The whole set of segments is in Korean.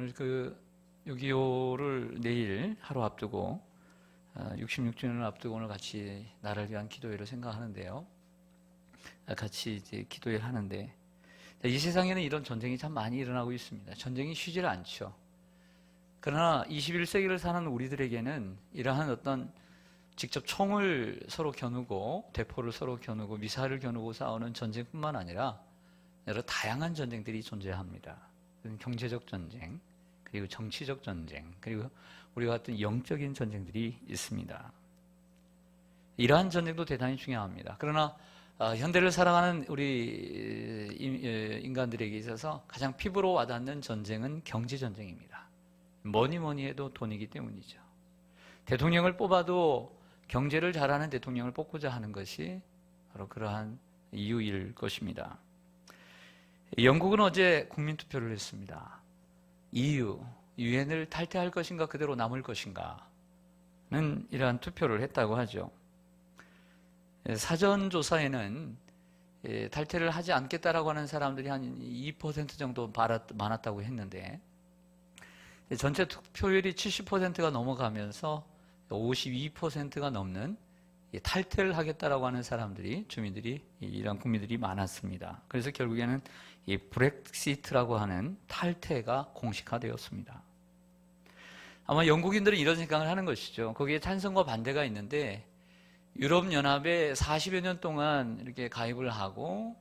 오늘 6.25를 내일 하루 앞두고 66주년을 앞두고 오늘 같이 나라를 위한 기도회를 생각하는데요. 같이 이제 기도회를 하는데 이 세상에는 이런 전쟁이 참 많이 일어나고 있습니다. 전쟁이 쉬질 않죠. 그러나 21세기를 사는 우리들에게는 이러한 어떤 직접 총을 서로 겨누고 대포를 서로 겨누고 미사일을 겨누고 싸우는 전쟁뿐만 아니라 여러 다양한 전쟁들이 존재합니다. 경제적 전쟁, 그리고 정치적 전쟁, 그리고 우리와 같은 영적인 전쟁들이 있습니다. 이러한 전쟁도 대단히 중요합니다. 그러나 현대를 살아가는 우리 인간들에게 있어서 가장 피부로 와닿는 전쟁은 경제 전쟁입니다. 뭐니 해도 돈이기 때문이죠. 대통령을 뽑아도 경제를 잘하는 대통령을 뽑고자 하는 것이 바로 그러한 이유일 것입니다. 영국은 어제 국민투표를 했습니다. 유엔을 탈퇴할 것인가 그대로 남을 것인가는 이러한 투표를 했다고 하죠. 사전조사에는 탈퇴를 하지 않겠다라고 하는 사람들이 한 2% 정도 많았다고 했는데 전체 투표율이 70%가 넘어가면서 52%가 넘는 탈퇴를 하겠다라고 하는 사람들이, 주민들이, 이런 국민들이 많았습니다. 그래서 결국에는 이 브렉시트라고 하는 탈퇴가 공식화되었습니다. 아마 영국인들은 이런 생각을 하는 것이죠. 거기에 찬성과 반대가 있는데 유럽연합에 40여 년 동안 이렇게 가입을 하고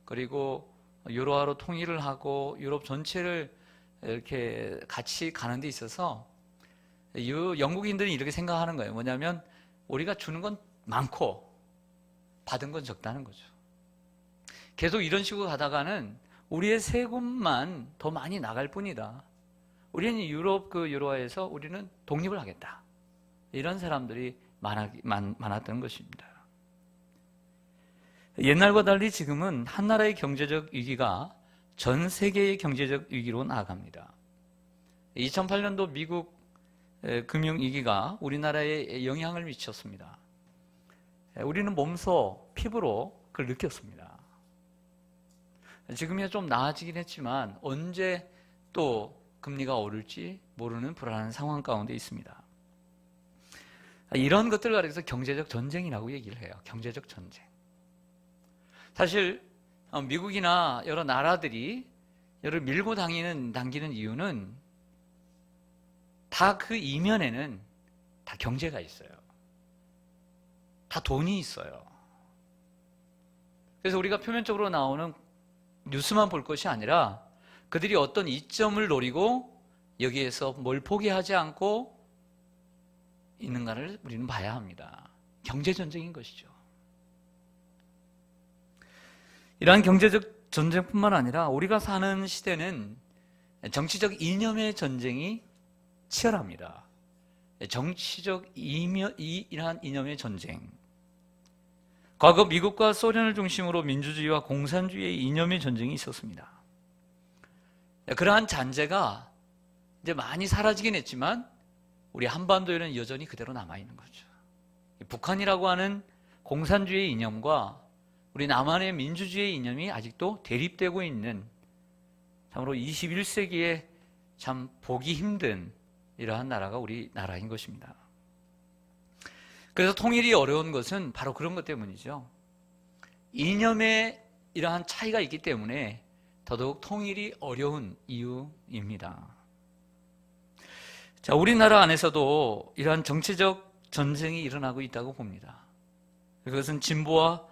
그리고 유로화로 통일을 하고 유럽 전체를 이렇게 같이 가는 데 있어서 영국인들이 이렇게 생각하는 거예요. 뭐냐면 우리가 주는 건 많고 받은 건 적다는 거죠. 계속 이런 식으로 가다가는 우리의 세금만 더 많이 나갈 뿐이다. 우리는 유럽 유로화에서 우리는 독립을 하겠다. 이런 사람들이 많았던 것입니다. 옛날과 달리 지금은 한 나라의 경제적 위기가 전 세계의 경제적 위기로 나아갑니다. 2008년도 미국 금융위기가 우리나라에 영향을 미쳤습니다. 우리는 몸소 피부로 그걸 느꼈습니다. 지금이야 좀 나아지긴 했지만 언제 또 금리가 오를지 모르는 불안한 상황 가운데 있습니다. 이런 것들 가리켜서 경제적 전쟁이라고 얘기를 해요. 경제적 전쟁. 사실 미국이나 여러 나라들이 여러 밀고 당기는 이유는 다 그 이면에는 다 경제가 있어요. 다 돈이 있어요. 그래서 우리가 표면적으로 나오는 뉴스만 볼 것이 아니라 그들이 어떤 이점을 노리고 여기에서 뭘 포기하지 않고 있는가를 우리는 봐야 합니다. 경제전쟁인 것이죠. 이러한 경제적 전쟁뿐만 아니라 우리가 사는 시대는 정치적 이념의 전쟁이 치열합니다. 정치적 이러한 이념의 전쟁. 과거 미국과 소련을 중심으로 민주주의와 공산주의의 이념의 전쟁이 있었습니다. 그러한 잔재가 이제 많이 사라지긴 했지만 우리 한반도에는 여전히 그대로 남아있는 거죠. 북한이라고 하는 공산주의의 이념과 우리 남한의 민주주의의 이념이 아직도 대립되고 있는 참으로 21세기에 참 보기 힘든 이러한 나라가 우리 나라인 것입니다. 그래서 통일이 어려운 것은 바로 그런 것 때문이죠. 이념의 이러한 차이가 있기 때문에 더더욱 통일이 어려운 이유입니다. 자, 우리나라 안에서도 이러한 정치적 전쟁이 일어나고 있다고 봅니다. 그것은 진보와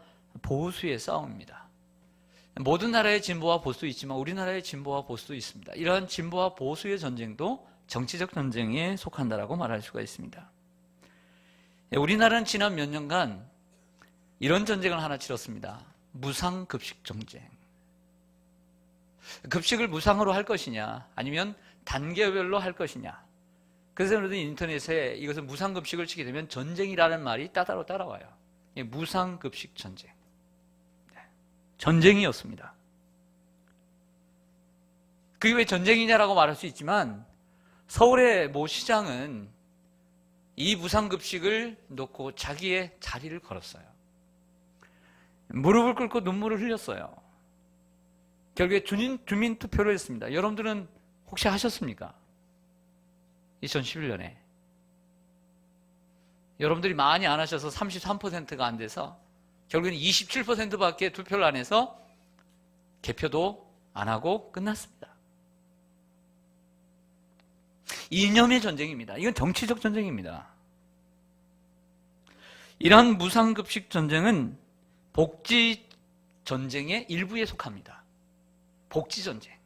보수의 싸움입니다. 모든 나라의 진보와 보수 있지만 우리나라의 진보와 보수도 있습니다. 이러한 진보와 보수의 전쟁도 정치적 전쟁에 속한다라고 말할 수가 있습니다. 우리나라는 지난 몇 년간 이런 전쟁을 하나 치렀습니다. 무상급식 전쟁. 급식을 무상으로 할 것이냐 아니면 단계별로 할 것이냐. 그래서 우리는 인터넷에 이것을 무상급식을 치게 되면 전쟁이라는 말이 따로 따라와요. 무상급식 전쟁. 전쟁이었습니다. 그게 왜 전쟁이냐라고 말할 수 있지만 서울의 모 시장은 이 무상급식을 놓고 자기의 자리를 걸었어요. 무릎을 꿇고 눈물을 흘렸어요. 결국에 주민투표를 했습니다. 여러분들은 혹시 하셨습니까? 2011년에. 여러분들이 많이 안 하셔서 33%가 안 돼서 결국엔 27%밖에 투표를 안 해서 개표도 안 하고 끝났습니다. 이념의 전쟁입니다. 이건 정치적 전쟁입니다. 이러한 무상급식 전쟁은 복지 전쟁의 일부에 속합니다. 복지 전쟁.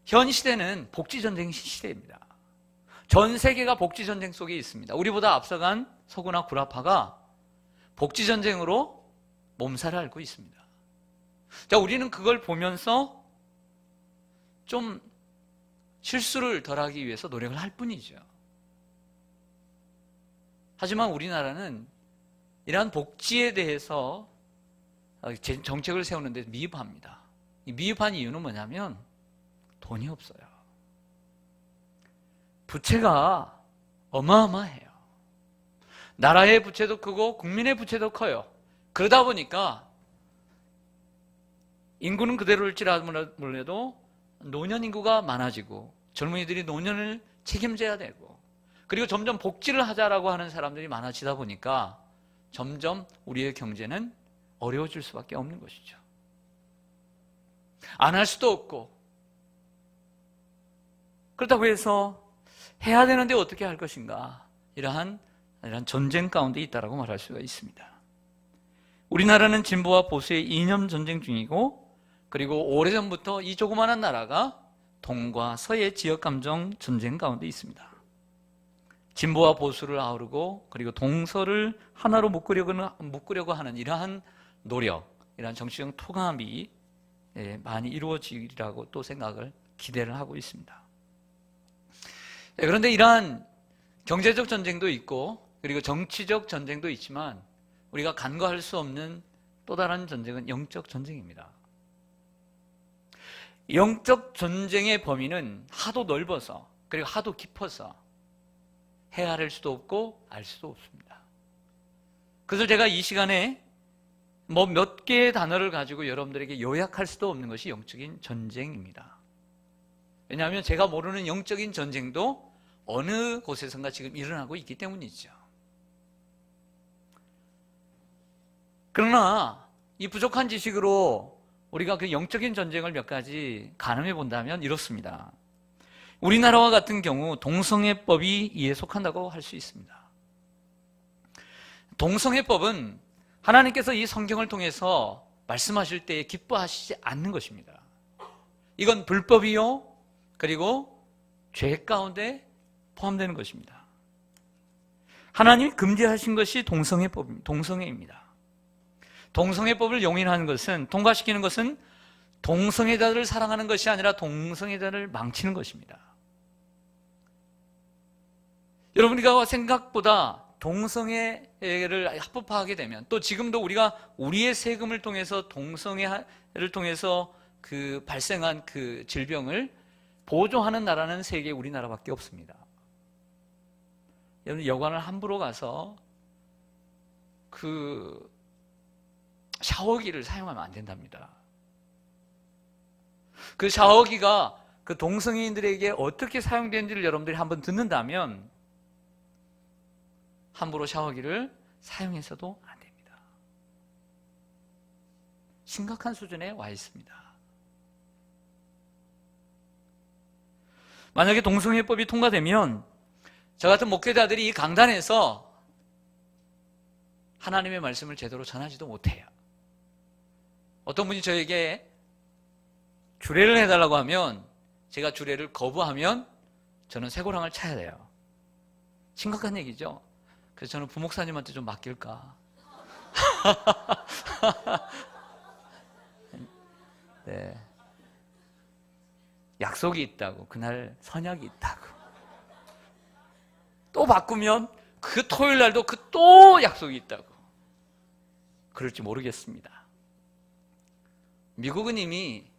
현 시대는 복지 전쟁 시대입니다. 전 세계가 복지 전쟁 속에 있습니다. 우리보다 앞서간 서구나 구라파가 복지 전쟁으로 몸살을 앓고 있습니다. 자, 우리는 그걸 보면서 좀 실수를 덜하기 위해서 노력을 할 뿐이죠. 하지만 우리나라는 이러한 복지에 대해서 정책을 세우는데 미흡합니다. 이 미흡한 이유는 뭐냐면 돈이 없어요. 부채가 어마어마해요. 나라의 부채도 크고 국민의 부채도 커요. 그러다 보니까 인구는 그대로일지라도 노년 인구가 많아지고 젊은이들이 노년을 책임져야 되고, 그리고 점점 복지를 하자라고 하는 사람들이 많아지다 보니까 점점 우리의 경제는 어려워질 수밖에 없는 것이죠. 안 할 수도 없고, 그렇다고 해서 해야 되는데 어떻게 할 것인가, 이러한 전쟁 가운데 있다라고 말할 수가 있습니다. 우리나라는 진보와 보수의 이념 전쟁 중이고, 그리고 오래전부터 이 조그마한 나라가 동과 서의 지역 감정 전쟁 가운데 있습니다. 진보와 보수를 아우르고, 그리고 동서를 하나로 묶으려고 하는 이러한 노력, 이러한 정치적 통합이 많이 이루어지리라고 또 기대를 하고 있습니다. 그런데 이러한 경제적 전쟁도 있고, 그리고 정치적 전쟁도 있지만 우리가 간과할 수 없는 또 다른 전쟁은 영적 전쟁입니다. 영적 전쟁의 범위는 하도 넓어서, 그리고 하도 깊어서 헤아릴 수도 없고 알 수도 없습니다. 그래서 제가 이 시간에 몇 개의 단어를 가지고 여러분들에게 요약할 수도 없는 것이 영적인 전쟁입니다. 왜냐하면 제가 모르는 영적인 전쟁도 어느 곳에선가 지금 일어나고 있기 때문이죠. 그러나 이 부족한 지식으로 우리가 그 영적인 전쟁을 몇 가지 가늠해 본다면 이렇습니다. 우리나라와 같은 경우 동성애법이 이에 속한다고 할 수 있습니다. 동성애법은 하나님께서 이 성경을 통해서 말씀하실 때 기뻐하시지 않는 것입니다. 이건 불법이요, 그리고 죄 가운데 포함되는 것입니다. 하나님이 금지하신 것이 동성애입니다. 동성애법을 용인하는 것은, 통과시키는 것은 동성애자들을 사랑하는 것이 아니라 동성애자를 망치는 것입니다. 여러분이가 생각보다 동성애를 합법화하게 되면, 또 지금도 우리가 우리의 세금을 통해서 동성애를 통해서 그 발생한 그 질병을 보조하는 나라는 세계에 우리나라밖에 없습니다. 여러분, 여관을 함부로 가서 그 샤워기를 사용하면 안 된답니다. 그 샤워기가 그 동성애인들에게 어떻게 사용되는지를 여러분들이 한번 듣는다면 함부로 샤워기를 사용해서도 안 됩니다. 심각한 수준에 와 있습니다. 만약에 동성애법이 통과되면 저 같은 목회자들이 이 강단에서 하나님의 말씀을 제대로 전하지도 못해요. 어떤 분이 저에게 주례를 해달라고 하면, 제가 주례를 거부하면 저는 쇠고랑을 차야 돼요. 심각한 얘기죠. 그래서 저는 부목사님한테 좀 맡길까. 네. 약속이 있다고, 그날 선약이 있다고. 또 바꾸면 그 토요일 날도 또 약속이 있다고. 그럴지 모르겠습니다. 미국은 이미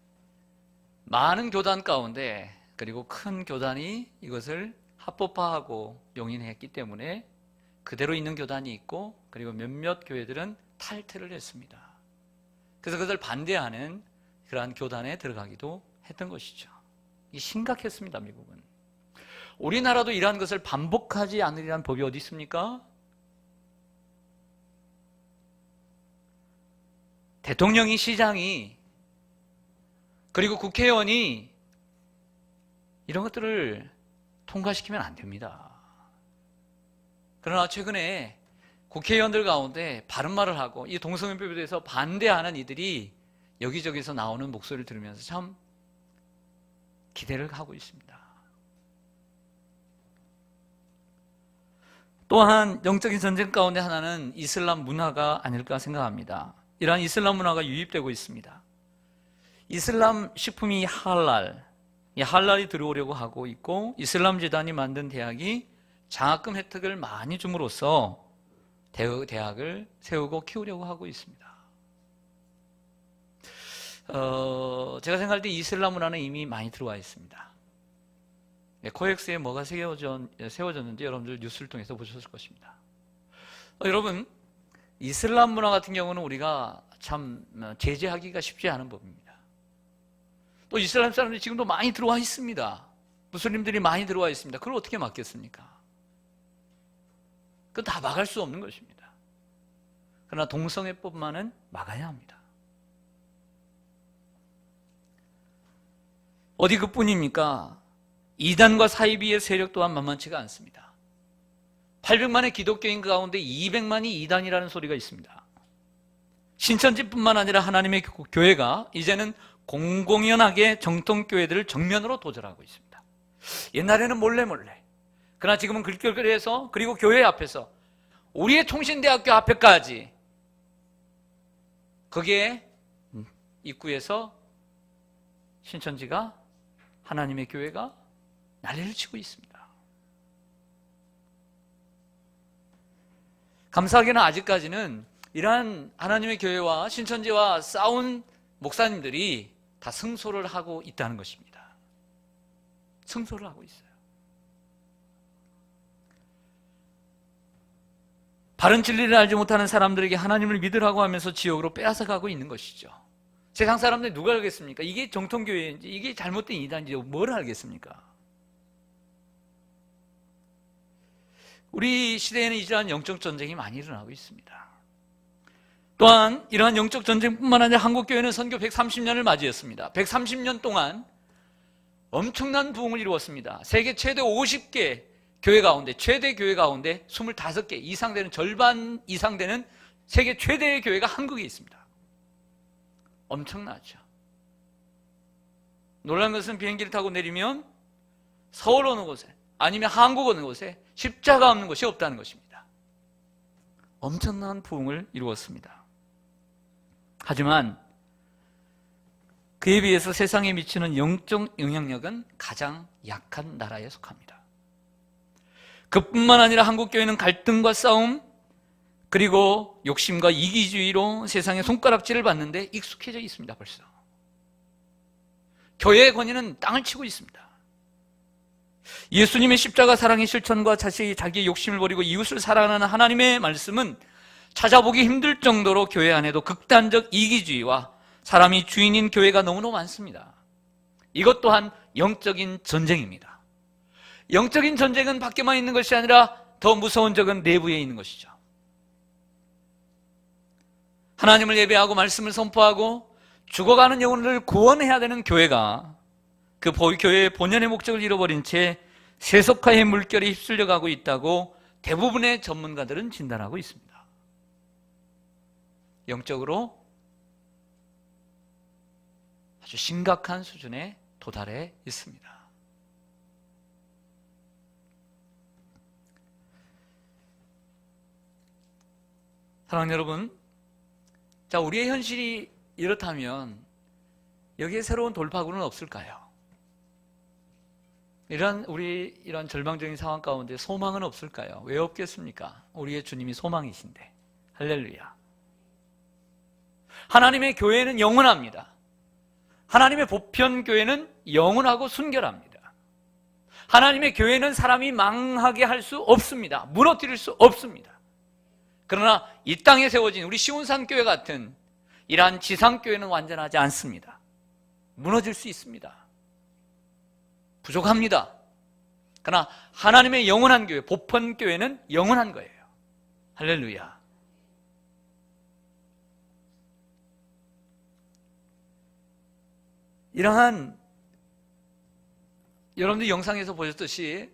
많은 교단 가운데, 그리고 큰 교단이 이것을 합법화하고 용인했기 때문에 그대로 있는 교단이 있고, 그리고 몇몇 교회들은 탈퇴를 했습니다. 그래서 그것을 반대하는 그러한 교단에 들어가기도 했던 것이죠. 이게 심각했습니다. 미국은 우리나라도 이러한 것을 반복하지 않으리란 법이 어디 있습니까? 대통령이, 시장이, 그리고 국회의원이 이런 것들을 통과시키면 안 됩니다. 그러나 최근에 국회의원들 가운데 바른말을 하고 이 동성애법에 대해서 반대하는 이들이 여기저기서 나오는 목소리를 들으면서 참 기대를 하고 있습니다. 또한 영적인 전쟁 가운데 하나는 이슬람 문화가 아닐까 생각합니다. 이러한 이슬람 문화가 유입되고 있습니다. 이슬람 식품이 이 할랄이 들어오려고 하고 있고, 이슬람 재단이 만든 대학이 장학금 혜택을 많이 줌으로써 대학을 세우고 키우려고 하고 있습니다. 제가 생각할 때 이슬람 문화는 이미 많이 들어와 있습니다. 코엑스에 뭐가 세워졌는지 여러분들 뉴스를 통해서 보셨을 것입니다. 여러분, 이슬람 문화 같은 경우는 우리가 참 제재하기가 쉽지 않은 법입니다. 또 이슬람 사람들이 지금도 많이 들어와 있습니다. 무슬림들이 많이 들어와 있습니다. 그걸 어떻게 막겠습니까? 그건 다 막을 수 없는 것입니다. 그러나 동성애법만은 막아야 합니다. 어디 그뿐입니까? 이단과 사이비의 세력 또한 만만치가 않습니다. 800만의 기독교인 가운데 200만이 이단이라는 소리가 있습니다. 신천지뿐만 아니라 하나님의 교회가 이제는 공공연하게 정통교회들을 정면으로 도전하고 있습니다. 옛날에는 몰래 그러나 지금은 글결결해서, 그리고 교회 앞에서, 우리의 통신대학교 앞에까지, 거기에 입구에서 신천지가, 하나님의 교회가 난리를 치고 있습니다. 감사하게는 아직까지는 이러한 하나님의 교회와 신천지와 싸운 목사님들이 다 승소를 하고 있다는 것입니다. 승소를 하고 있어요. 바른 진리를 알지 못하는 사람들에게 하나님을 믿으라고 하면서 지옥으로 빼앗아가고 있는 것이죠. 세상 사람들이 누가 알겠습니까? 이게 정통교회인지 이게 잘못된 이단인지 뭘 알겠습니까? 우리 시대에는 이러한 영적 전쟁이 많이 일어나고 있습니다. 또한 이러한 영적 전쟁뿐만 아니라 한국교회는 선교 130년을 맞이했습니다. 130년 동안 엄청난 부흥을 이루었습니다. 세계 최대 50개 교회 가운데, 최대 교회 가운데 25개 이상 되는, 절반 이상 되는 세계 최대의 교회가 한국에 있습니다. 엄청나죠. 놀란 것은 비행기를 타고 내리면 서울 어느 곳에, 아니면 한국 어느 곳에 십자가 없는 곳이 없다는 것입니다. 엄청난 부흥을 이루었습니다. 하지만 그에 비해서 세상에 미치는 영적 영향력은 가장 약한 나라에 속합니다. 그뿐만 아니라 한국교회는 갈등과 싸움, 그리고 욕심과 이기주의로 세상의 손가락질을 받는데 익숙해져 있습니다. 벌써 교회의 권위는 땅을 치고 있습니다. 예수님의 십자가 사랑의 실천과 자기의 욕심을 버리고 이웃을 사랑하는 하나님의 말씀은 찾아보기 힘들 정도로 교회 안에도 극단적 이기주의와 사람이 주인인 교회가 너무너무 많습니다. 이것 또한 영적인 전쟁입니다. 영적인 전쟁은 밖에만 있는 것이 아니라 더 무서운 적은 내부에 있는 것이죠. 하나님을 예배하고 말씀을 선포하고 죽어가는 영혼을 구원해야 되는 교회가 그 교회의 본연의 목적을 잃어버린 채 세속화의 물결에 휩쓸려 가고 있다고 대부분의 전문가들은 진단하고 있습니다. 영적으로 아주 심각한 수준에 도달해 있습니다. 사랑하는 여러분, 자, 우리의 현실이 이렇다면 여기에 새로운 돌파구는 없을까요? 이런 절망적인 상황 가운데 소망은 없을까요? 왜 없겠습니까? 우리의 주님이 소망이신데. 할렐루야. 하나님의 교회는 영원합니다. 하나님의 보편교회는 영원하고 순결합니다. 하나님의 교회는 사람이 망하게 할 수 없습니다. 무너뜨릴 수 없습니다. 그러나 이 땅에 세워진 우리 시온산교회 같은 이러한 지상교회는 완전하지 않습니다. 무너질 수 있습니다. 부족합니다. 그러나 하나님의 영원한 교회, 보편교회는 영원한 거예요. 할렐루야. 이러한, 여러분들 영상에서 보셨듯이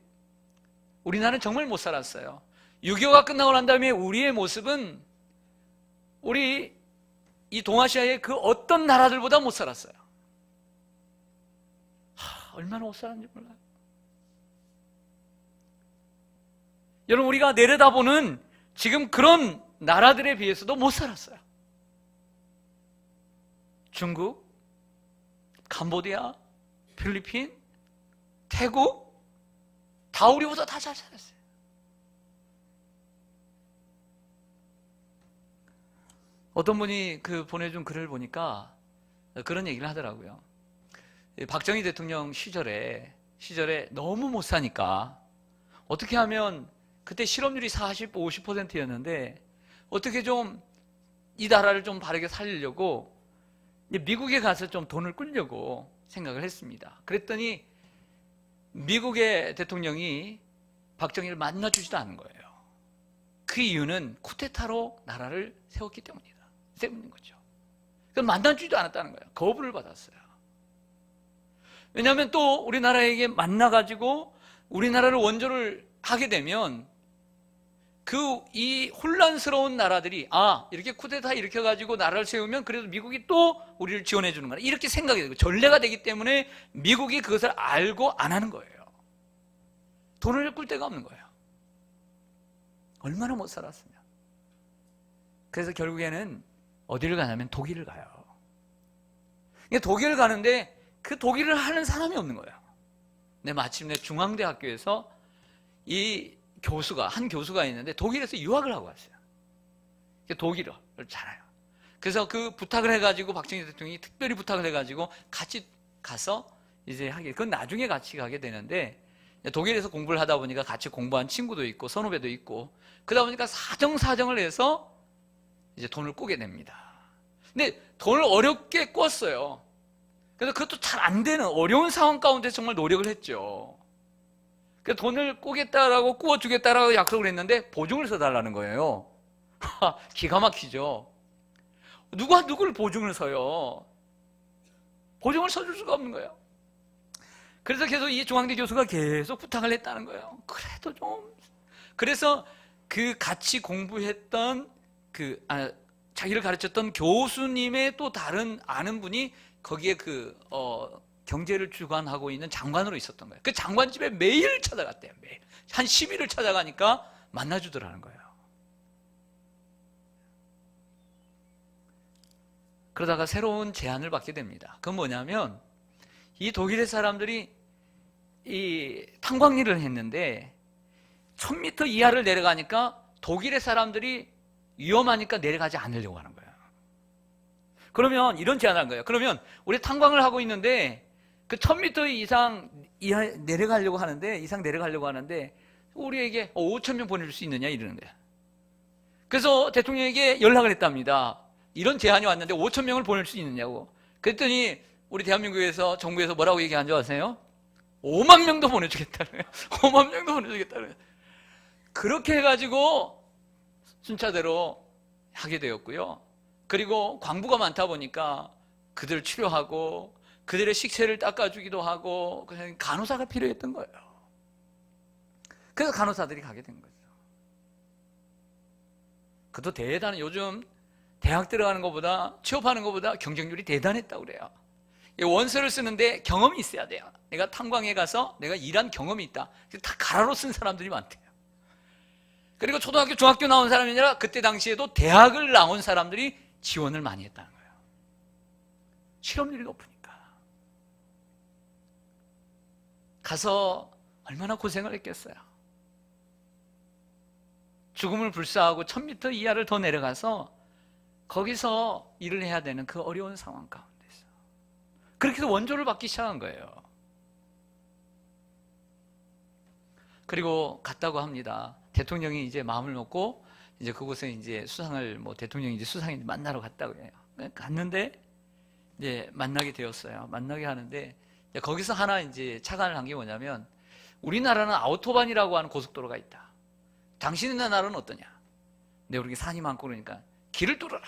우리나라는 정말 못 살았어요. 6.25가 끝나고 난 다음에 우리의 모습은 우리 이 동아시아의 그 어떤 나라들보다 못 살았어요. 얼마나 못 살았는지 몰라요. 여러분, 우리가 내려다보는 지금 그런 나라들에 비해서도 못 살았어요. 중국, 캄보디아, 필리핀, 태국, 다 우리보다 다 잘 살았어요. 어떤 분이 그 보내준 글을 보니까 그런 얘기를 하더라고요. 박정희 대통령 시절에 너무 못 사니까 어떻게 하면, 그때 실업률이 40, 50%였는데 어떻게 좀 이 나라를 좀 바르게 살리려고 미국에 가서 좀 돈을 꿀려고 생각을 했습니다. 그랬더니 미국의 대통령이 박정희를 만나주지도 않은 거예요. 그 이유는 쿠데타로 나라를 세웠기 때문인 거죠. 그럼 만나주지도 않았다는 거예요. 거부를 받았어요. 왜냐하면 또 우리나라에게 만나가지고 우리나라를 원조를 하게 되면 이 혼란스러운 나라들이 이렇게 쿠데타 일으켜가지고 나라를 세우면 그래도 미국이 또 우리를 지원해 주는 거다, 이렇게 생각이 되고 전례가 되기 때문에 미국이 그것을 알고 안 하는 거예요. 돈을 꿀 데가 없는 거예요. 얼마나 못 살았으면. 그래서 결국에는 어디를 가냐면 독일을 가요. 독일을 가는데 그 독일을 하는 사람이 없는 거예요. 근데 마침내 중앙대학교에서 한 교수가 있는데 독일에서 유학을 하고 왔어요. 독일어를 잘해요. 그래서 그 부탁을 해가지고 박정희 대통령이 특별히 부탁을 해가지고 같이 가서 이제 그건 나중에 같이 가게 되는데, 독일에서 공부를 하다 보니까 같이 공부한 친구도 있고 선후배도 있고 그러다 보니까 사정을 해서 이제 돈을 꾸게 됩니다. 근데 돈을 어렵게 꿨어요. 그래서 그것도 잘 안 되는 어려운 상황 가운데 정말 노력을 했죠. 그래서 돈을 꾸겠다라고 꾸어주겠다라고 약속을 했는데 보증을 서달라는 거예요. 기가 막히죠. 누가 누구를 보증을 서요? 보증을 서줄 수가 없는 거예요. 그래서 계속 이 중앙대 교수가 계속 부탁을 했다는 거예요. 그래도 좀. 그래서 그 같이 공부했던 자기를 가르쳤던 교수님의 또 다른 아는 분이 거기에 경제를 주관하고 있는 장관으로 있었던 거예요. 그 장관 집에 매일 찾아갔대요. 매일. 한 10일을 찾아가니까 만나주더라는 거예요. 그러다가 새로운 제안을 받게 됩니다. 그건 뭐냐면, 이 독일의 사람들이 이 탄광 일을 했는데 1000m 이하를 내려가니까 독일의 사람들이 위험하니까 내려가지 않으려고 하는 거예요. 그러면 이런 제안을 한 거예요. 그러면 우리 탄광을 하고 있는데 그 1000m 이상 내려가려고 하는데 우리에게 5,000명 보내줄 수 있느냐 이러는 거예요. 그래서 대통령에게 연락을 했답니다. 이런 제안이 왔는데 5,000명을 보낼 수 있느냐고. 그랬더니 우리 대한민국에서 정부에서 뭐라고 얘기한 줄 아세요? 5만 명도 보내주겠다는 거예요. 5만 명도 보내주겠다는 거예요. 그렇게 해가지고 순차대로 하게 되었고요. 그리고 광부가 많다 보니까 그들을 치료하고 그들의 식세를 닦아주기도 하고 간호사가 필요했던 거예요. 그래서 간호사들이 가게 된 거죠. 그것도 대단한, 요즘 대학 들어가는 것보다 취업하는 것보다 경쟁률이 대단했다고 그래요. 원서를 쓰는데 경험이 있어야 돼요. 내가 탄광에 가서 내가 일한 경험이 있다. 다 가라로 쓴 사람들이 많대요. 그리고 초등학교, 중학교 나온 사람이 아니라 그때 당시에도 대학을 나온 사람들이 지원을 많이 했다는 거예요. 실업률이 높으니까. 가서 얼마나 고생을 했겠어요. 죽음을 불사하고 1000m 이하를 더 내려가서 거기서 일을 해야 되는 그 어려운 상황 가운데서 그렇게 해서 원조를 받기 시작한 거예요. 그리고 갔다고 합니다. 대통령이 이제 마음을 먹고 이제 그곳에 이제 대통령이 이제 수상이 만나러 갔다고 해요. 갔는데 이제 만나게 되었어요. 만나게 하는데 거기서 하나 이제 착안을 한 게 뭐냐면, 우리나라는 아우토반이라고 하는 고속도로가 있다. 당신네 나라는 어떠냐? 근데 우리 산이 많고 그러니까 길을 뚫어라.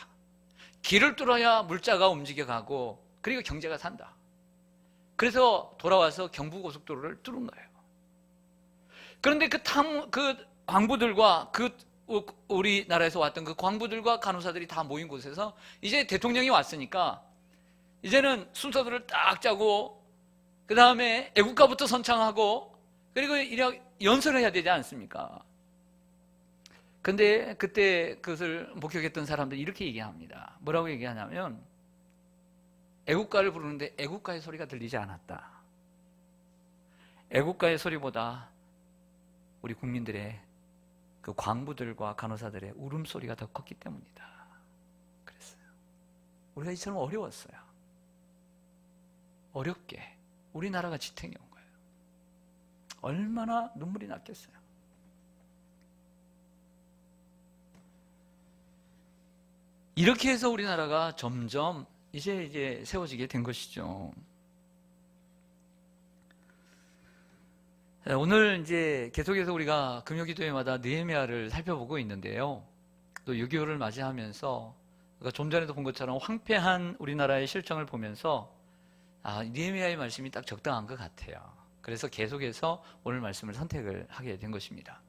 길을 뚫어야 물자가 움직여가고 그리고 경제가 산다. 그래서 돌아와서 경부고속도로를 뚫은 거예요. 그런데 그 광부들과 우리나라에서 왔던 그 광부들과 간호사들이 다 모인 곳에서 이제 대통령이 왔으니까 이제는 순서들을 딱 짜고 그 다음에 애국가부터 선창하고 그리고 연설을 해야 되지 않습니까? 근데 그때 그것을 목격했던 사람들이 이렇게 얘기합니다. 뭐라고 얘기하냐면 애국가를 부르는데 애국가의 소리가 들리지 않았다. 애국가의 소리보다 우리 국민들의 그 광부들과 간호사들의 울음소리가 더 컸기 때문이다. 그랬어요. 우리가 이처럼 어려웠어요. 어렵게 우리나라가 지탱해 온 거예요. 얼마나 눈물이 났겠어요. 이렇게 해서 우리나라가 점점 이제 세워지게 된 것이죠. 오늘 이제 계속해서 우리가 금요기도회마다 느헤미야를 살펴보고 있는데요. 또 6.25를 맞이하면서 좀 전에도 본 것처럼 황폐한 우리나라의 실정을 보면서 느헤미야의 말씀이 딱 적당한 것 같아요. 그래서 계속해서 오늘 말씀을 선택을 하게 된 것입니다.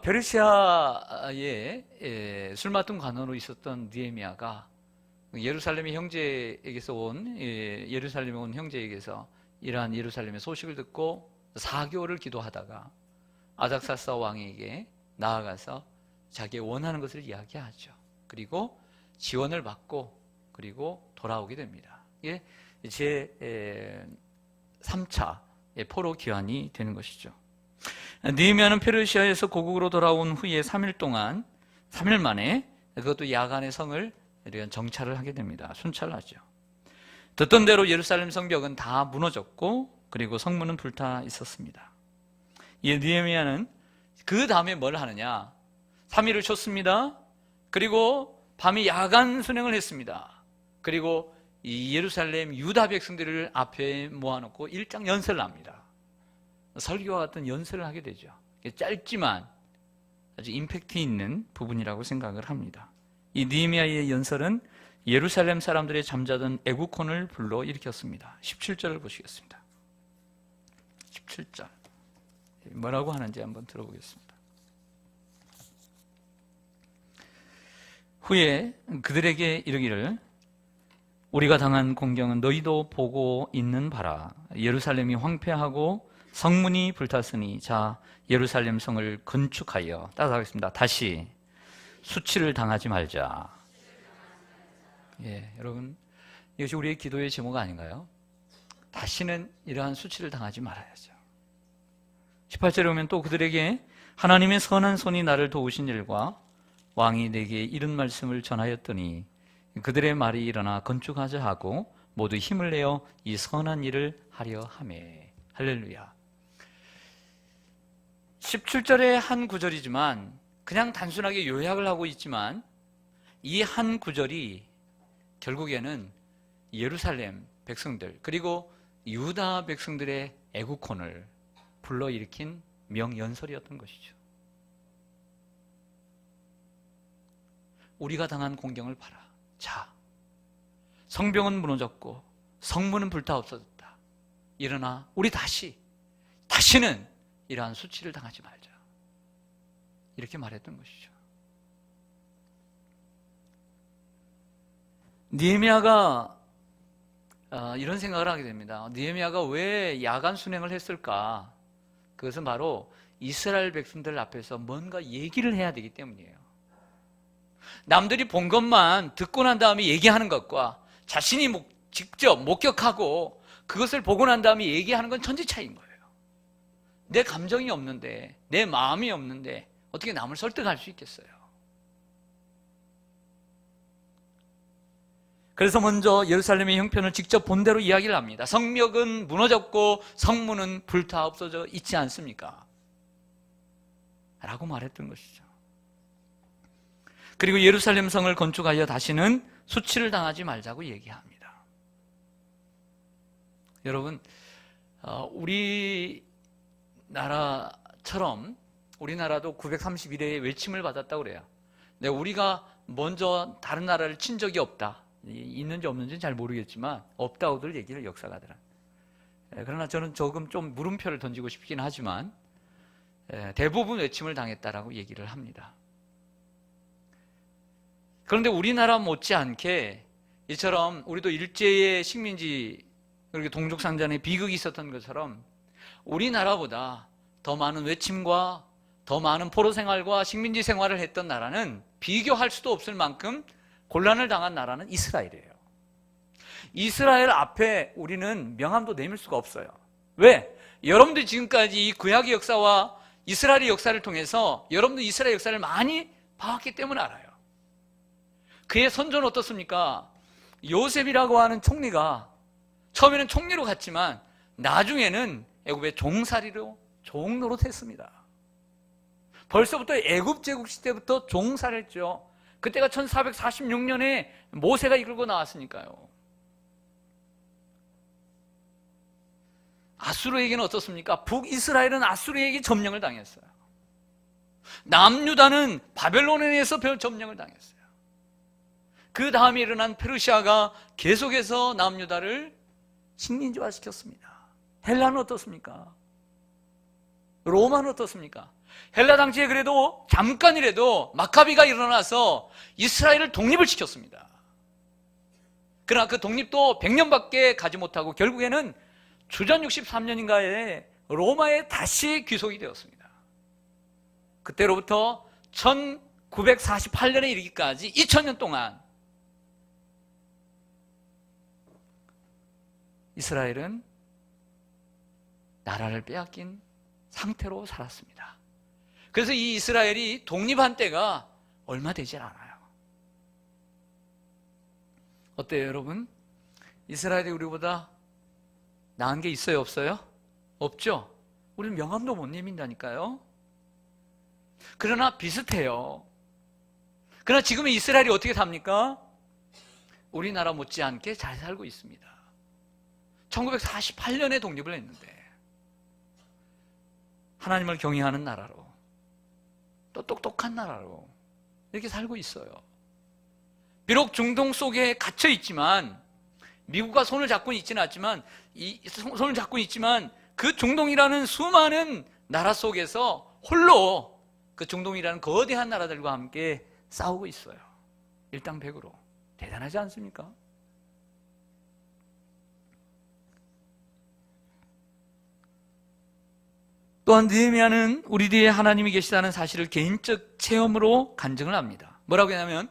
페르시아의 술 맡은 관원으로 있었던 느헤미야가 예루살렘의 형제에게서 예루살렘에 온 형제에게서 이러한 예루살렘의 소식을 듣고 4개월을 기도하다가 아닥사스다 왕에게 나아가서 자기의 원하는 것을 이야기하죠. 그리고 지원을 받고 그리고 돌아오게 됩니다. 이게 제 3차 포로 귀환이 되는 것이죠. 느헤미야는 페르시아에서 고국으로 돌아온 후에 3일 만에 그것도 야간의 성을 정찰을 하게 됩니다. 순찰하죠. 듣던 대로 예루살렘 성벽은 다 무너졌고 그리고 성문은 불타 있었습니다. 이 느헤미야는 그 다음에 뭘 하느냐? 3일을 쉬었습니다. 그리고 밤에 야간 순행을 했습니다. 그리고 이 예루살렘 유다 백성들을 앞에 모아놓고 일장 연설을 합니다. 설교와 같은 연설을 하게 되죠. 짧지만 아주 임팩트 있는 부분이라고 생각을 합니다. 이 느헤미야의 연설은 예루살렘 사람들의 잠자던 애국혼을 불러일으켰습니다. 17절을 보시겠습니다. 17절 뭐라고 하는지 한번 들어보겠습니다. 후에 그들에게 이르기를 우리가 당한 공경은 너희도 보고 있는 바라. 예루살렘이 황폐하고 성문이 불탔으니 자 예루살렘 성을 건축하여 따라하겠습니다. 다시 수치를 당하지 말자. 여러분 이것이 우리의 기도의 제목 아닌가요? 다시는 이러한 수치를 당하지 말아야죠. 18절에 오면 또 그들에게 하나님의 선한 손이 나를 도우신 일과 왕이 내게 이런 말씀을 전하였더니 그들의 말이 일어나 건축하자 하고 모두 힘을 내어 이 선한 일을 하려 하매. 할렐루야. 17절의 한 구절이지만 그냥 단순하게 요약을 하고 있지만 이 한 구절이 결국에는 예루살렘 백성들 그리고 유다 백성들의 애국혼을 불러일으킨 명연설이었던 것이죠. 우리가 당한 공경을 봐라. 자, 성벽은 무너졌고 성문은 불타 없어졌다. 일어나 우리 다시는 이러한 수치를 당하지 말자. 이렇게 말했던 것이죠. 느헤미야가 이런 생각을 하게 됩니다. 느헤미야가 왜 야간 순행을 했을까? 그것은 바로 이스라엘 백성들 앞에서 뭔가 얘기를 해야 되기 때문이에요. 남들이 본 것만 듣고 난 다음에 얘기하는 것과 자신이 직접 목격하고 그것을 보고 난 다음에 얘기하는 건 천지 차이인 거예요. 내 감정이 없는데, 내 마음이 없는데 어떻게 남을 설득할 수 있겠어요? 그래서 먼저 예루살렘의 형편을 직접 본 대로 이야기를 합니다. 성벽은 무너졌고 성문은 불타 없어져 있지 않습니까? 라고 말했던 것이죠. 그리고 예루살렘 성을 건축하여 다시는 수치를 당하지 말자고 얘기합니다. 여러분, 우리 나라처럼 우리나라도 931회의 외침을 받았다고 그래요. 근데 우리가 먼저 다른 나라를 친 적이 없다. 있는지 없는지는 잘 모르겠지만 없다고들 얘기를 역사가더라. 그러나 저는 조금 좀 물음표를 던지고 싶긴 하지만 대부분 외침을 당했다라고 얘기를 합니다. 그런데 우리나라 못지않게 이처럼 우리도 일제의 식민지 그리고 동족상잔의 비극이 있었던 것처럼 우리나라보다 더 많은 외침과 더 많은 포로 생활과 식민지 생활을 했던 나라는 비교할 수도 없을 만큼 곤란을 당한 나라는 이스라엘이에요. 이스라엘 앞에 우리는 명함도 내밀 수가 없어요. 왜? 여러분들이 지금까지 이 구약의 역사와 이스라엘의 역사를 통해서 여러분들 이스라엘 역사를 많이 봐왔기 때문에 알아요. 그의 선조는 어떻습니까? 요셉이라고 하는 총리가 처음에는 총리로 갔지만 나중에는 애굽의 종살이로 종노릇 했습니다. 벌써부터 애굽 제국 시대부터 종살을 했죠. 그때가 1446년에 모세가 이끌고 나왔으니까요. 아수르에게는 어떻습니까? 북이스라엘은 아수르에게 점령을 당했어요. 남유다는 바벨론에 의해서 점령을 당했어요. 그 다음에 일어난 페르시아가 계속해서 남유다를 식민지화 시켰습니다. 헬라는 어떻습니까? 로마는 어떻습니까? 헬라 당시에 그래도 잠깐이라도 마카비가 일어나서 이스라엘을 독립을 시켰습니다. 그러나 그 독립도 100년밖에 가지 못하고 결국에는 주전 63년인가에 로마에 다시 귀속이 되었습니다. 그때로부터 1948년에 이르기까지 2000년 동안 이스라엘은 나라를 빼앗긴 상태로 살았습니다. 그래서 이 이스라엘이 독립한 때가 얼마 되지 않아요. 어때요, 여러분? 이스라엘이 우리보다 나은 게 있어요, 없어요? 없죠? 우리는 명함도 못 내민다니까요. 그러나 비슷해요. 그러나 지금의 이스라엘이 어떻게 삽니까? 우리나라 못지않게 잘 살고 있습니다. 1948년에 독립을 했는데 하나님을 경외하는 나라로 또 똑똑한 나라로 이렇게 살고 있어요. 비록 중동 속에 갇혀 있지만 미국과 손을 잡고 있지는 않지만 손을 잡고 있지만 그 중동이라는 수많은 나라 속에서 홀로 그 중동이라는 거대한 나라들과 함께 싸우고 있어요. 일당백으로. 대단하지 않습니까? 또한 느헤미야는 우리 뒤에 하나님이 계시다는 사실을 개인적 체험으로 간증을 합니다. 뭐라고 했냐면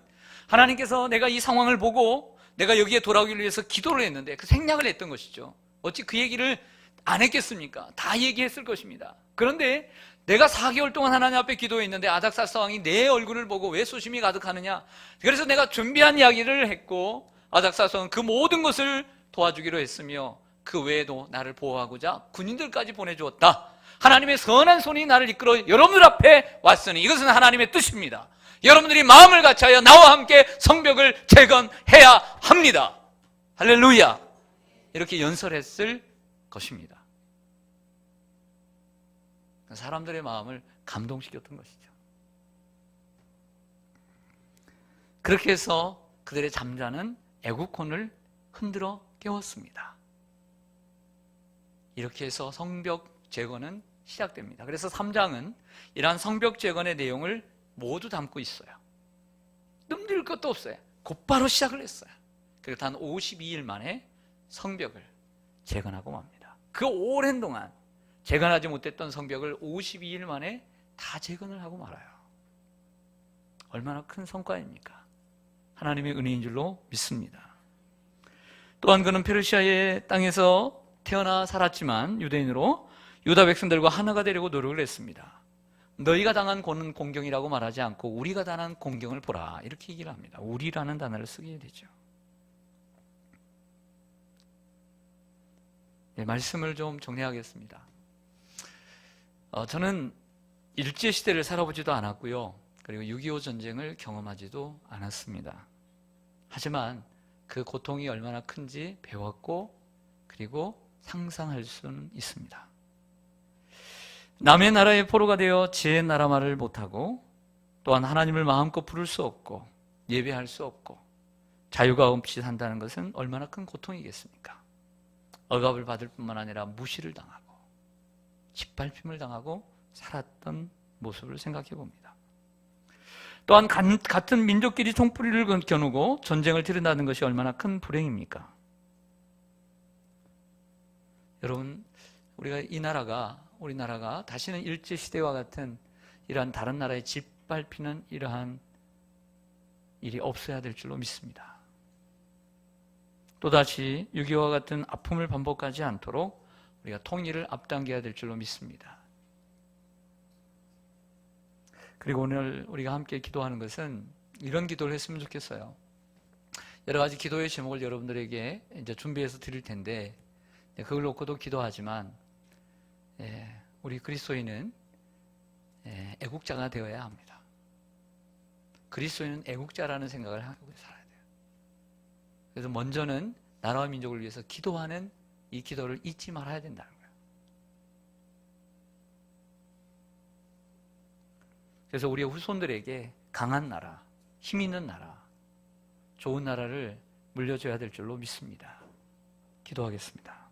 하나님께서 내가 이 상황을 보고 내가 여기에 돌아오기를 위해서 기도를 했는데 그 생략을 했던 것이죠. 어찌 그 얘기를 안 했겠습니까? 다 얘기했을 것입니다. 그런데 내가 4개월 동안 하나님 앞에 기도했는데 아닥사스 왕이 내 얼굴을 보고 왜 수심이 가득하느냐? 그래서 내가 준비한 이야기를 했고 아닥사스 왕은 그 모든 것을 도와주기로 했으며 그 외에도 나를 보호하고자 군인들까지 보내주었다. 하나님의 선한 손이 나를 이끌어 여러분들 앞에 왔으니 이것은 하나님의 뜻입니다. 여러분들이 마음을 같이하여 나와 함께 성벽을 재건해야 합니다. 할렐루야. 이렇게 연설했을 것입니다. 사람들의 마음을 감동시켰던 것이죠. 그렇게 해서 그들의 잠자는 애국혼을 흔들어 깨웠습니다. 이렇게 해서 성벽 재건은 시작됩니다. 그래서 3장은 이러한 성벽 재건의 내용을 모두 담고 있어요. 뜸들일 것도 없어요. 곧바로 시작을 했어요. 그리고 단 52일 만에 성벽을 재건하고 맙니다. 그 오랜 동안 재건하지 못했던 성벽을 52일 만에 다 재건을 하고 말아요. 얼마나 큰 성과입니까? 하나님의 은혜인 줄로 믿습니다. 또한 그는 페르시아의 땅에서 태어나 살았지만 유대인으로 유다 백성들과 하나가 되려고 노력을 했습니다. 너희가 당한 공경이라고 말하지 않고 우리가 당한 공경을 보라 이렇게 얘기를 합니다. 우리라는 단어를 쓰게 되죠. 네, 말씀을 좀 정리하겠습니다. 저는 일제시대를 살아보지도 않았고요. 그리고 6.25 전쟁을 경험하지도 않았습니다. 하지만 그 고통이 얼마나 큰지 배웠고 그리고 상상할 수는 있습니다. 남의 나라의 포로가 되어 제 나라 말을 못하고 또한 하나님을 마음껏 부를 수 없고 예배할 수 없고 자유가 없이 산다는 것은 얼마나 큰 고통이겠습니까? 억압을 받을 뿐만 아니라 무시를 당하고 짓밟힘을 당하고 살았던 모습을 생각해 봅니다. 또한 같은 민족끼리 총뿌리를 겨누고 전쟁을 치른다는 것이 얼마나 큰 불행입니까? 여러분, 우리나라가 다시는 일제시대와 같은 이러한 다른 나라에 짓밟히는 이러한 일이 없어야 될 줄로 믿습니다. 또다시 6.25와 같은 아픔을 반복하지 않도록 우리가 통일을 앞당겨야 될 줄로 믿습니다. 그리고 오늘 우리가 함께 기도하는 것은 이런 기도를 했으면 좋겠어요. 여러 가지 기도의 제목을 여러분들에게 이제 준비해서 드릴 텐데 그걸 놓고도 기도하지만 우리 그리스도인은 애국자가 되어야 합니다. 그리스도인은 애국자라는 생각을 하고 살아야 돼요. 그래서 먼저는 나라와 민족을 위해서 기도하는 이 기도를 잊지 말아야 된다는 거예요. 그래서 우리의 후손들에게 강한 나라, 힘 있는 나라, 좋은 나라를 물려줘야 될 줄로 믿습니다. 기도하겠습니다.